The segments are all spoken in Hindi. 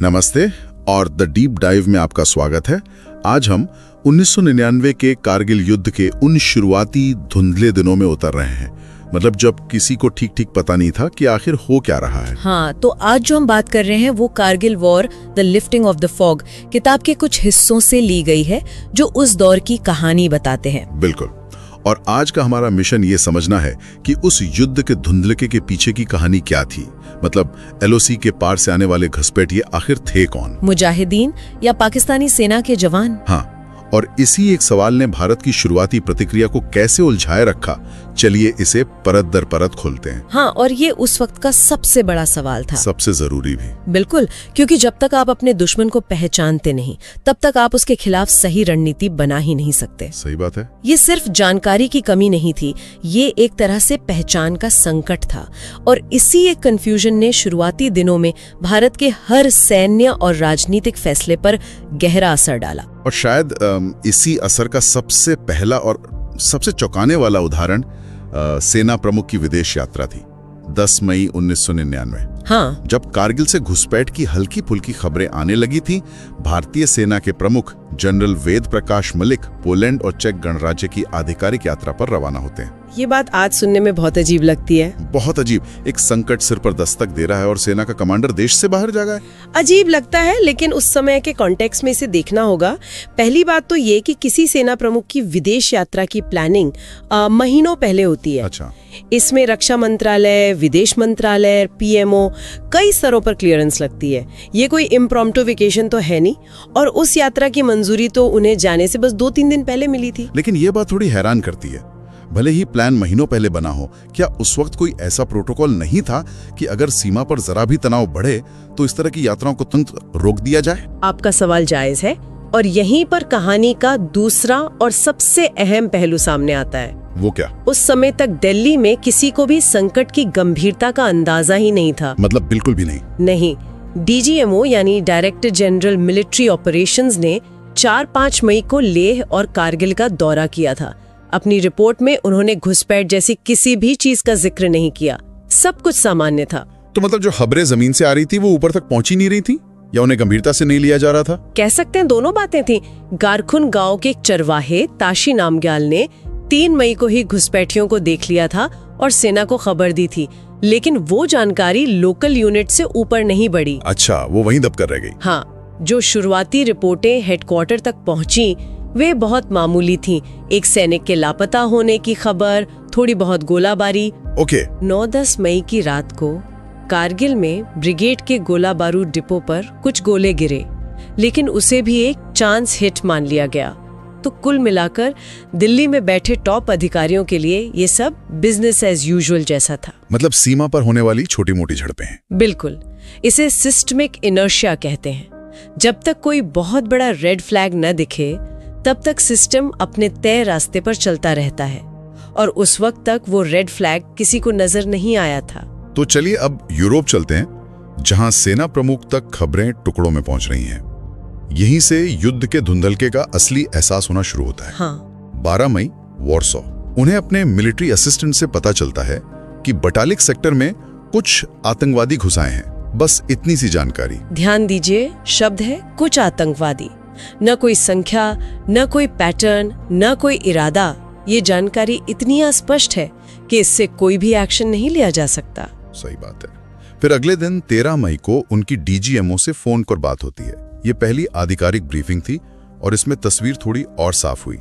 नमस्ते और द डीप डाइव में आपका स्वागत है। आज हम 1999 के कारगिल युद्ध के उन शुरुआती धुंधले दिनों में उतर रहे हैं, मतलब जब किसी को ठीक ठीक पता नहीं था कि आखिर हो क्या रहा है। हाँ, तो आज जो हम बात कर रहे हैं वो Kargil war the lifting of the fog किताब के कुछ हिस्सों से ली गई है जो उस दौर की कहानी बताते हैं। बिल्कुल। और आज का हमारा मिशन ये समझना है कि उस युद्ध के धुंधलके के पीछे की कहानी क्या थी, मतलब एलओसी के पार से आने वाले घुसपैठिए आखिर थे कौन, मुजाहिदीन या पाकिस्तानी सेना के जवान। हाँ, और इसी एक सवाल ने भारत की शुरुआती प्रतिक्रिया को कैसे उलझाए रखा। चलिए इसे परत दर परत खोलते हैं। हाँ, और ये उस वक्त का सबसे बड़ा सवाल था, सबसे जरूरी भी। बिल्कुल, क्योंकि जब तक आप अपने दुश्मन को पहचानते नहीं तब तक आप उसके खिलाफ सही रणनीति बना ही नहीं सकते। सही बात है। ये सिर्फ जानकारी की कमी नहीं थी, ये एक तरह से पहचान का संकट था। और इसी एक कंफ्यूजन ने शुरुआती दिनों में भारत के हर सैन्य और राजनीतिक फैसले पर गहरा असर डाला। और शायद इसी असर का सबसे पहला और सबसे चौंकाने वाला उदाहरण सेना प्रमुख की विदेश यात्रा थी, 10 मई 1999। हाँ, जब कारगिल से घुसपैठ की हल्की फुल्की खबरें आने लगी थी, भारतीय सेना के प्रमुख जनरल वेद प्रकाश मलिक पोलैंड और चेक गणराज्य की आधिकारिक यात्रा पर रवाना होते हैं। ये बात आज सुनने में बहुत अजीब लगती है। बहुत अजीब। एक संकट सिर पर दस्तक दे रहा है और सेना का कमांडर देश से बाहर जा गया है। अजीब लगता है, लेकिन उस समय के कॉन्टेक्स्ट में इसे देखना होगा। पहली बात तो ये कि किसी सेना प्रमुख की विदेश यात्रा की प्लानिंग महीनों पहले होती है। अच्छा। इसमें रक्षा मंत्रालय, विदेश मंत्रालय, पीएमओ कई स्तरों पर क्लियरेंस लगती है। ये कोई इम्प्रॉम्प्टू वेकेशन तो है नहीं, और उस यात्रा की मंजूरी तो उन्हें जाने से बस 2-3 दिन पहले मिली थी। लेकिन ये बात थोड़ी हैरान करती है। भले ही प्लान महीनों पहले बना हो, क्या उस वक्त कोई ऐसा प्रोटोकॉल नहीं था कि अगर सीमा पर जरा भी तनाव बढ़े तो इस तरह की यात्राओं को तुरंत रोक दिया जाए? आपका सवाल जायज है, और यहीं पर कहानी का दूसरा और सबसे अहम पहलू सामने आता है। वो क्या? उस समय तक दिल्ली में किसी को भी संकट की गंभीरता का अंदाजा ही नहीं था। मतलब बिल्कुल भी नहीं? नहीं। डीजीएमओ यानी डायरेक्टर जनरल मिलिट्री ऑपरेशंस ने 4-5 मई को लेह और कारगिल का दौरा किया था। अपनी रिपोर्ट में उन्होंने घुसपैठ जैसी किसी भी चीज का जिक्र नहीं किया। सब कुछ सामान्य था। तो मतलब जो खबरें जमीन से आ रही थी वो ऊपर तक पहुंची नहीं रही थी, या उन्हें गंभीरता से नहीं लिया जा रहा था? कह सकते हैं दोनों बातें थी। गारखुन गांव के एक चरवाहे ताशी नामग्याल ने 3 मई को ही घुसपैठियों को देख लिया था और सेना को खबर दी थी, लेकिन वो जानकारी लोकल यूनिट से ऊपर नहीं बढ़ी। अच्छा, वो वहीं दबकर रह गई। हाँ, जो शुरुआती रिपोर्टें हेडक्वार्टर तक पहुंची वे बहुत मामूली थीं। एक सैनिक के लापता होने की खबर, थोड़ी बहुत गोलाबारी। ओके। 9-10 मई की रात को कारगिल में ब्रिगेड के गोला बारूद डिपो पर कुछ गोले गिरे, लेकिन उसे भी एक चांस हिट मान लिया गया। तो कुल मिलाकर दिल्ली में बैठे टॉप अधिकारियों के लिए ये सब बिजनेस एज यूजुअल जैसा था। मतलब सीमा पर होने वाली छोटी मोटी झड़पें हैं। बिल्कुल। इसे सिस्टमिक इनर्शिया कहते हैं। जब तक कोई बहुत बड़ा रेड फ्लैग न दिखे तब तक सिस्टम अपने तय रास्ते पर चलता रहता है, और उस वक्त तक वो रेड फ्लैग किसी को नजर नहीं आया था। तो चलिए अब यूरोप चलते हैं, जहां सेना प्रमुख तक खबरें टुकड़ों में पहुंच रही हैं। यहीं से युद्ध के धुंधलके का असली एहसास होना शुरू होता है। हाँ। 12 मई वॉर्सो। उन्हें अपने मिलिट्री असिस्टेंट से पता चलता है कि बटालिक सेक्टर में कुछ आतंकवादी घुसाए हैं। बस इतनी सी जानकारी। ध्यान दीजिए, शब्द है कुछ आतंकवादी। न कोई संख्या, न कोई पैटर्न, न कोई इरादा। ये जानकारी इतनी अस्पष्ट है कि इससे कोई भी एक्शन नहीं लिया जा सकता। सही बात है। फिर अगले दिन 13 मई को उनकी डीजीएमओ से फोन पर बात होती है। ये पहली आधिकारिक ब्रीफिंग थी और इसमें तस्वीर थोड़ी और साफ हुई,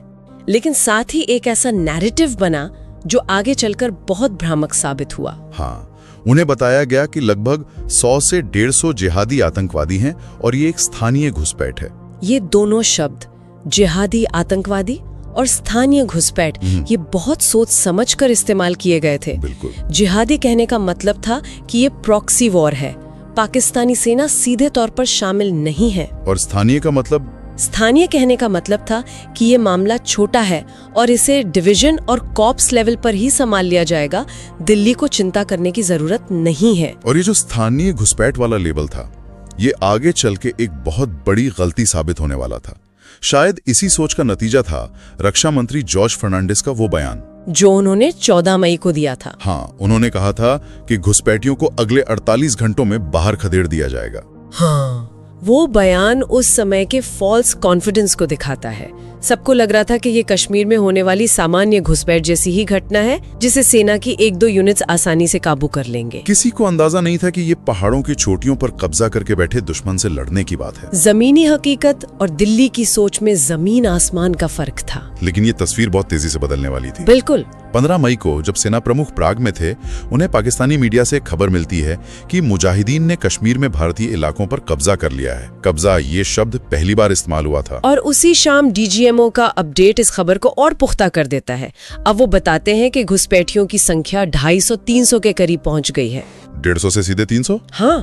लेकिन साथ ही एक ऐसा नैरेटिव बना जो आगे चलकर बहुत भ्रामक साबित हुआ। हाँ, उन्हें बताया गया कि लगभग 100 से 150 जिहादी आतंकवादी हैं और ये एक स्थानीय घुसपैठ है। ये दोनों शब्द, जिहादी आतंकवादी और स्थानीय घुसपैठ, ये बहुत सोच समझ कर इस्तेमाल किए गए थे। बिल्कुल। जिहादी कहने का मतलब था कि ये प्रॉक्सी वॉर है, पाकिस्तानी सेना सीधे तौर पर शामिल नहीं है। और स्थानीय का मतलब? स्थानीय कहने का मतलब था कि ये मामला छोटा है और इसे डिवीजन और कॉर्प्स लेवल पर ही संभाल लिया जाएगा। दिल्ली को चिंता करने की जरूरत नहीं है। और ये जो स्थानीय घुसपैठ वाला लेबल था, ये आगे चल के एक बहुत बड़ी गलती साबित होने वाला था। शायद इसी सोच का नतीजा था रक्षा मंत्री जॉर्ज फर्नांडिस का वो बयान जो उन्होंने 14 मई को दिया था। हाँ, उन्होंने कहा था कि घुसपैठियों को अगले 48 घंटों में बाहर खदेड़ दिया जाएगा। हाँ, वो बयान उस समय के फॉल्स कॉन्फिडेंस को दिखाता है। सबको लग रहा था कि ये कश्मीर में होने वाली सामान्य घुसपैठ जैसी ही घटना है, जिसे सेना की 1-2 यूनिट्स आसानी से काबू कर लेंगे। किसी को अंदाजा नहीं था कि ये पहाड़ों की चोटियों पर कब्जा करके बैठे दुश्मन से लड़ने की बात है। जमीनी हकीकत और दिल्ली की सोच में जमीन आसमान का फर्क था। लेकिन ये तस्वीर बहुत तेजी से बदलने वाली थी। बिल्कुल। 15 मई को जब सेना प्रमुख प्राग में थे, उन्हें पाकिस्तानी मीडिया से खबर मिलती है कि मुजाहिदीन ने कश्मीर में भारतीय इलाकों पर कब्जा कर लिया है। कब्जा ये शब्द पहली बार इस्तेमाल हुआ था। और उसी शाम डीजीएमओ का अपडेट इस खबर को और पुख्ता कर देता है। अब वो बताते हैं कि घुसपैठियों की संख्या 250-300 के करीब पहुंच गई है। 150 से सीधे 300? हाँ,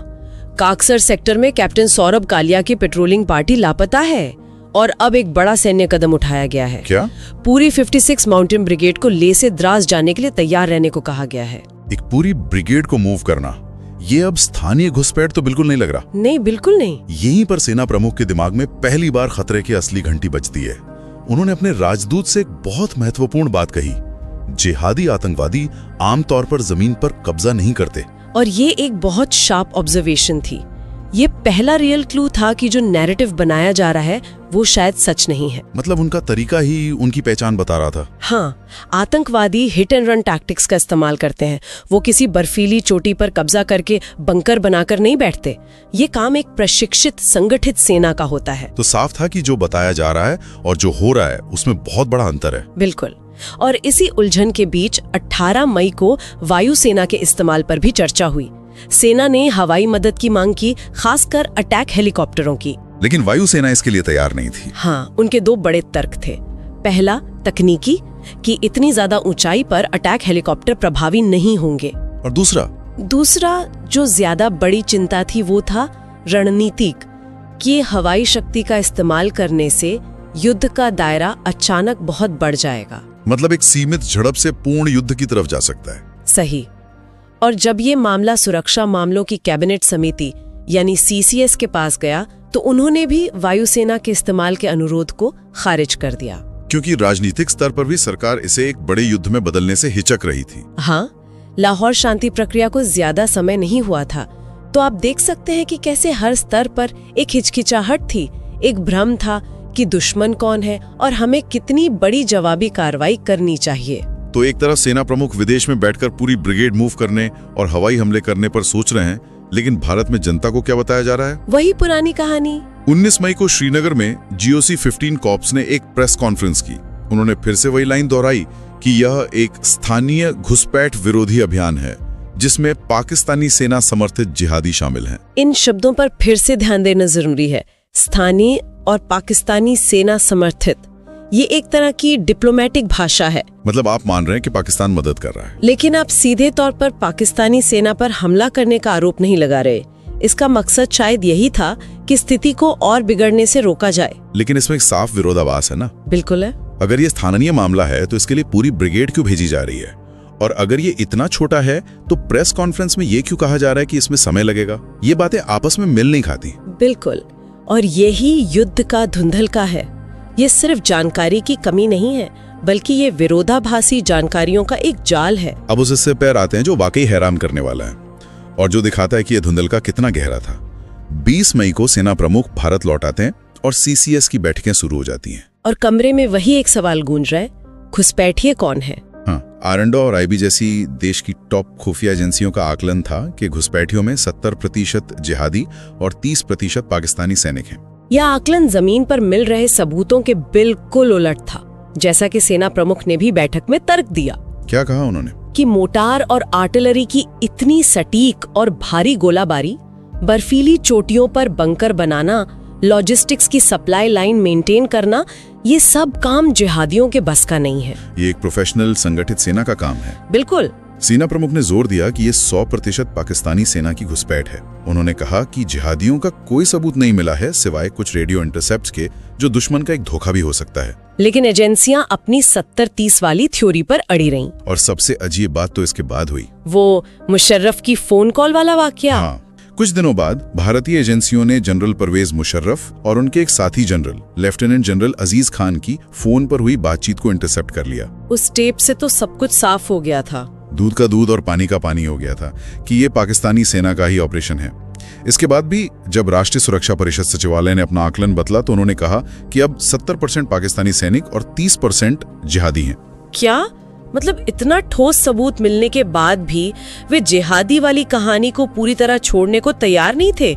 काकसर सेक्टर में कैप्टन सौरभ कालिया की पेट्रोलिंग पार्टी लापता है और अब एक बड़ा सैन्य कदम उठाया गया है। क्या? पूरी 56 माउंटेन ब्रिगेड को लेह से द्रास जाने के लिए तैयार रहने को कहा गया है। एक पूरी ब्रिगेड को मूव करना, ये अब स्थानीय घुसपैठ तो बिल्कुल नहीं लग रहा। नहीं, बिल्कुल नहीं। यहीं पर सेना प्रमुख के दिमाग में पहली बार खतरे की असली घंटी बजती है। उन्होंने अपने राजदूत से एक बहुत महत्वपूर्ण बात कही, जिहादी आतंकवादी आमतौर पर जमीन पर कब्जा नहीं करते। और ये एक बहुत शार्प ऑब्जर्वेशन थी। ये पहला रियल क्लू था कि जो नैरेटिव बनाया जा रहा है वो शायद सच नहीं है। मतलब उनका तरीका ही उनकी पहचान बता रहा था। हाँ, आतंकवादी हिट एंड रन टैक्टिक्स का इस्तेमाल करते हैं। वो किसी बर्फीली चोटी पर कब्जा करके बंकर बनाकर नहीं बैठते। ये काम एक प्रशिक्षित संगठित सेना का होता है। तो साफ था कि जो बताया जा रहा है और जो हो रहा है उसमें बहुत बड़ा अंतर है। बिल्कुल। और इसी उलझन के बीच 18 मई को वायुसेना के इस्तेमाल पर भी चर्चा हुई। सेना ने हवाई मदद की मांग की, खासकर अटैक हेलीकॉप्टरों की। लेकिन वायुसेना इसके लिए तैयार नहीं थी। हाँ, उनके 2 बड़े तर्क थे। पहला, तकनीकी, कि इतनी ज्यादा ऊंचाई पर अटैक हेलीकॉप्टर प्रभावी नहीं होंगे। और दूसरा, जो ज्यादा बड़ी चिंता थी वो था रणनीतिक, कि हवाई शक्ति का इस्तेमाल करने से युद्ध का दायरा अचानक बहुत बढ़ जाएगा। मतलब एक सीमित झड़प से पूर्ण युद्ध की तरफ जा सकता है। सही। और जब ये मामला सुरक्षा मामलों की कैबिनेट समिति यानी सीसीएस के पास गया तो उन्होंने भी वायुसेना के इस्तेमाल के अनुरोध को खारिज कर दिया। क्योंकि राजनीतिक स्तर पर भी सरकार इसे एक बड़े युद्ध में बदलने से हिचक रही थी। हाँ, लाहौर शांति प्रक्रिया को ज्यादा समय नहीं हुआ था, तो आप देख सकते हैं कि कैसे हर स्तर पर एक हिचकिचाहट थी, एक भ्रम था कि दुश्मन कौन है और हमें कितनी बड़ी जवाबी कार्रवाई करनी चाहिए। तो एक तरफ सेना प्रमुख विदेश में बैठकर पूरी ब्रिगेड मूव करने और हवाई हमले करने पर सोच रहे हैं, लेकिन भारत में जनता को क्या बताया जा रहा है? वही पुरानी कहानी। 19 मई को श्रीनगर में GOC 15 कॉर्प्स ने एक प्रेस कॉन्फ्रेंस की। उन्होंने फिर से वही लाइन दोहराई कि यह एक स्थानीय घुसपैठ विरोधी अभियान है जिसमें पाकिस्तानी सेना समर्थित जिहादी शामिल हैं। इन शब्दों पर फिर से ध्यान देना जरूरी है। स्थानीय और पाकिस्तानी सेना समर्थित, ये एक तरह की डिप्लोमेटिक भाषा है। मतलब आप मान रहे हैं कि पाकिस्तान मदद कर रहा है, लेकिन आप सीधे तौर पर पाकिस्तानी सेना पर हमला करने का आरोप नहीं लगा रहे। इसका मकसद शायद यही था कि स्थिति को और बिगड़ने से रोका जाए। लेकिन इसमें एक साफ विरोधाभास है ना? बिल्कुल है। अगर ये स्थानीय मामला है तो इसके लिए पूरी ब्रिगेड क्यों भेजी जा रही है? और अगर ये इतना छोटा है तो प्रेस कॉन्फ्रेंस में ये क्यों कहा जा रहा है कि इसमें समय लगेगा? ये बातें आपस में मिल नहीं खाती। बिल्कुल, और यही युद्ध का धुंधलका है। ये सिर्फ जानकारी की कमी नहीं है, बल्कि ये विरोधाभासी जानकारियों का एक जाल है। अब उस हिस्से पर आते हैं जो वाकई हैरान करने वाला है और जो दिखाता है कि यह धुंधलका कितना गहरा था। 20 मई को सेना प्रमुख भारत लौट आते हैं और CCS की बैठकें शुरू हो जाती हैं। और कमरे में वही एक सवाल गूंज रहा है, घुसपैठिए कौन है? हाँ, आरंडो और IB जैसी देश की टॉप खुफिया एजेंसियों का आकलन था कि घुसपैठियों में 70% जिहादी और 30% पाकिस्तानी सैनिक हैं। यह आकलन जमीन पर मिल रहे सबूतों के बिल्कुल उलट था, जैसा कि सेना प्रमुख ने भी बैठक में तर्क दिया। क्या कहा उन्होंने? कि मोटार और आर्टिलरी की इतनी सटीक और भारी गोलाबारी, बर्फीली चोटियों पर बंकर बनाना, लॉजिस्टिक्स की सप्लाई लाइन मेंटेन करना, ये सब काम जिहादियों के बस का नहीं है। ये एक प्रोफेशनल संगठित सेना का काम है। बिल्कुल। सेना प्रमुख ने जोर दिया कि ये 100% पाकिस्तानी सेना की घुसपैठ है। उन्होंने कहा कि जिहादियों का कोई सबूत नहीं मिला है सिवाय कुछ रेडियो इंटरसेप्ट्स के, जो दुश्मन का एक धोखा भी हो सकता है। लेकिन एजेंसियां अपनी 70-30 वाली थ्योरी पर अड़ी रहीं। और सबसे अजीब बात तो इसके बाद हुई, वो मुशर्रफ की फोन कॉल वाला वाकया। हाँ, कुछ दिनों बाद भारतीय एजेंसियों ने जनरल परवेज मुशर्रफ और उनके एक साथी जनरल लेफ्टिनेंट जनरल अजीज खान की फोन पर हुई बातचीत को इंटरसेप्ट कर लिया। उस टेप से तो सब कुछ साफ हो गया था। दूध का दूध और पानी का पानी हो गया था कि ये पाकिस्तानी सेना का ही ऑपरेशन है। इसके बाद भी जब राष्ट्रीय सुरक्षा परिषद सचिवालय ने अपना आकलन बदला तो उन्होंने कहा कि अब 70% पाकिस्तानी सैनिक और 30% जिहादी हैं। क्या मतलब इतना ठोस सबूत मिलने के बाद भी वे जिहादी वाली कहानी को पूरी तरह छोड़ने को तैयार नहीं थे?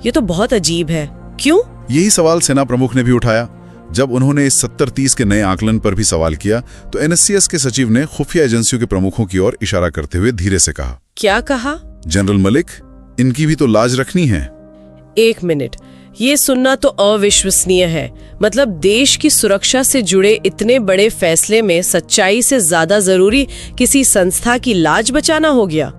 ये तो बहुत अजीब है। क्यों? यही सवाल सेना प्रमुख ने भी उठाया। जब उन्होंने इस 70-30 के नए आकलन पर भी सवाल किया तो एनएससीएस के सचिव ने खुफिया एजेंसियों के प्रमुखों की ओर इशारा करते हुए धीरे से कहा। क्या कहा? जनरल मलिक, इनकी भी तो लाज रखनी है। एक मिनट, ये सुनना तो अविश्वसनीय है। मतलब देश की सुरक्षा से जुड़े इतने बड़े फैसले में सच्चाई से ज्यादा जरूरी किसी संस्था की लाज बचाना हो गया।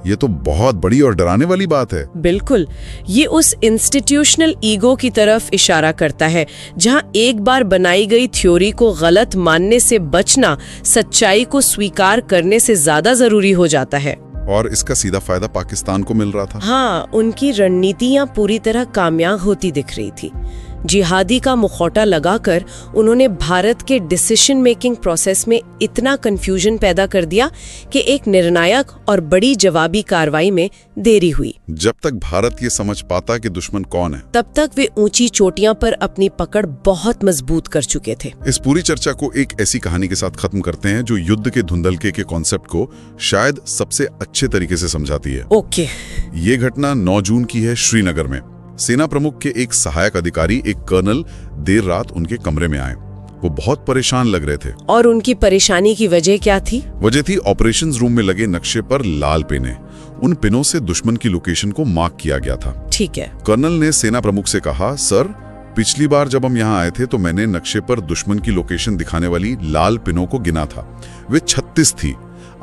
ये तो बहुत बड़ी और डराने वाली बात है। बिल्कुल, ये उस इंस्टीट्यूशनल ईगो की तरफ इशारा करता है जहां एक बार बनाई गई थ्योरी को गलत मानने से बचना सच्चाई को स्वीकार करने से ज्यादा जरूरी हो जाता है। और इसका सीधा फायदा पाकिस्तान को मिल रहा था। हाँ, उनकी रणनीतियां पूरी तरह कामयाब होती दिख रही थी। जिहादी का मुखौटा लगाकर उन्होंने भारत के डिसीजन मेकिंग प्रोसेस में इतना कंफ्यूजन पैदा कर दिया कि एक निर्णायक और बड़ी जवाबी कार्रवाई में देरी हुई। जब तक भारत ये समझ पाता कि दुश्मन कौन है, तब तक वे ऊंची चोटियां पर अपनी पकड़ बहुत मजबूत कर चुके थे। इस पूरी चर्चा को एक ऐसी कहानी के साथ खत्म करते हैं जो युद्ध के धुंधलके के कॉन्सेप्ट को शायद सबसे अच्छे तरीके से समझाती है। ओके। ये घटना 9 जून की है श्रीनगर में। सेना प्रमुख के एक सहायक अधिकारी, एक कर्नल, देर रात उनके कमरे में आए। वो बहुत परेशान लग रहे थे। और उनकी परेशानी की वजह क्या थी? वजह थी ऑपरेशंस रूम में लगे नक्शे पर लाल पिने। उन पिनों से दुश्मन की लोकेशन को मार्क किया गया था। ठीक है। कर्नल ने सेना प्रमुख से कहा, सर, पिछली बार जब हम यहाँ आए थे तो मैंने नक्शे पर दुश्मन की लोकेशन दिखाने वाली लाल पिनों को गिना था। वे 36 थी,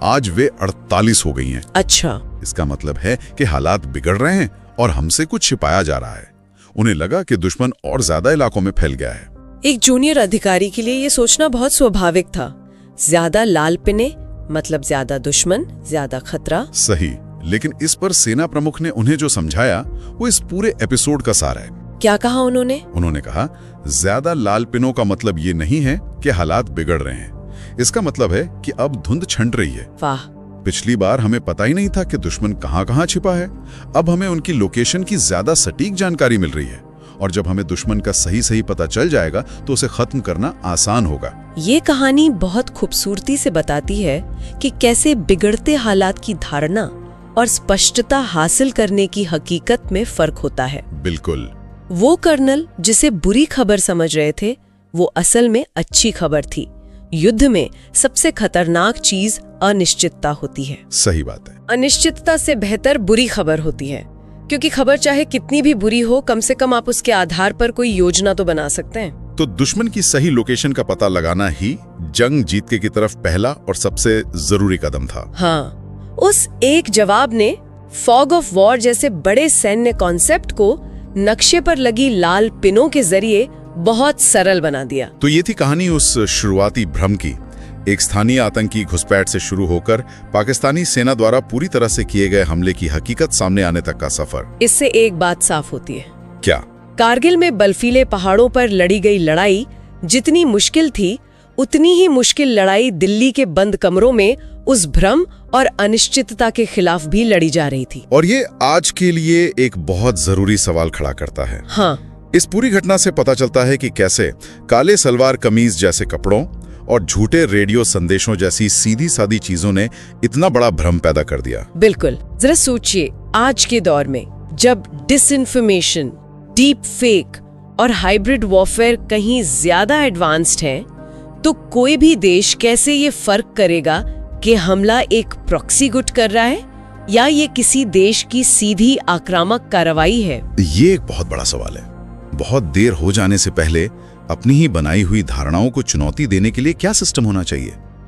आज वे 48 हो गई हैं। अच्छा। इसका मतलब है कि हालात बिगड़ रहे हैं और हमसे कुछ छिपाया जा रहा है। उन्हें लगा कि दुश्मन और ज्यादा इलाकों में फैल गया है। एक जूनियर अधिकारी के लिए ये सोचना बहुत स्वाभाविक था। ज्यादा लाल पिने मतलब ज्यादा दुश्मन, ज्यादा खतरा। सही, लेकिन इस पर सेना प्रमुख ने उन्हें जो समझाया वो इस पूरे एपिसोड का सार है। क्या कहा उन्होंने? उन्होंने कहा, ज्यादा लाल पिनों का मतलब ये नहीं है कि हालात बिगड़ रहे हैं। इसका मतलब है कि अब धुंध छंट रही है। वाह। पिछली बार हमें पता ही नहीं था कि दुश्मन कहां-कहां छिपा है। अब हमें उनकी लोकेशन की ज्यादा सटीक जानकारी मिल रही है और जब हमें दुश्मन का सही पता चल जाएगा तो उसे खत्म करना आसान होगा। ये कहानी बहुत खूबसूरती से बताती है कि कैसे बिगड़ते हालात की धारणा और स्पष्टता हासिल करने की हकीकत में फर्क होता है। बिल्कुल। वो कर्नल जिसे बुरी खबर समझ रहे थे, वो असल में अच्छी खबर थी। युद्ध में सबसे खतरनाक चीज अनिश्चितता होती है। सही बात है। अनिश्चितता से बेहतर बुरी खबर होती है, क्योंकि खबर चाहे कितनी भी बुरी हो, कम से कम आप उसके आधार पर कोई योजना तो बना सकते हैं। तो दुश्मन की सही लोकेशन का पता लगाना ही जंग जीतने की तरफ पहला और सबसे जरूरी कदम था। हाँ, उस एक जवाब ने फॉग ऑफ वॉर जैसे बड़े सैन्य कॉन्सेप्ट को नक्शे पर लगी लाल पिनों के जरिए बहुत सरल बना दिया। तो ये थी कहानी उस शुरुआती भ्रम की। एक स्थानीय आतंकी घुसपैठ से शुरू होकर पाकिस्तानी सेना द्वारा पूरी तरह से किए गए हमले की हकीकत सामने आने तक का सफर। इससे एक बात साफ होती है। क्या? कारगिल में बर्फीले पहाड़ों पर लड़ी गई लड़ाई जितनी मुश्किल थी, उतनी ही मुश्किल लड़ाई दिल्ली के बंद कमरों में उस भ्रम और अनिश्चितता के खिलाफ भी लड़ी जा रही थी। और ये आज के लिए एक बहुत जरूरी सवाल खड़ा करता है। हाँ, इस पूरी घटना से पता चलता है कि कैसे काले सलवार कमीज जैसे कपड़ों और झूठे रेडियो संदेशों जैसी सीधी सादी चीजों ने इतना बड़ा भ्रम पैदा कर दिया। बिल्कुल। जरा सोचिए, आज के दौर में जब डिसइंफॉर्मेशन, डीप फेक और हाइब्रिड वॉरफेयर कहीं ज्यादा एडवांस्ड है, तो कोई भी देश कैसे ये फर्क करेगा कि हमला एक प्रॉक्सी गुट कर रहा है या ये किसी देश की सीधी आक्रामक कार्रवाई है? ये एक बहुत बड़ा सवाल है। बहुत देर हो जाने से पहले अपनी ही बनाई हुई धारणाओं को चुनौती देने के लिए क्या सिस्टम होना चाहिए?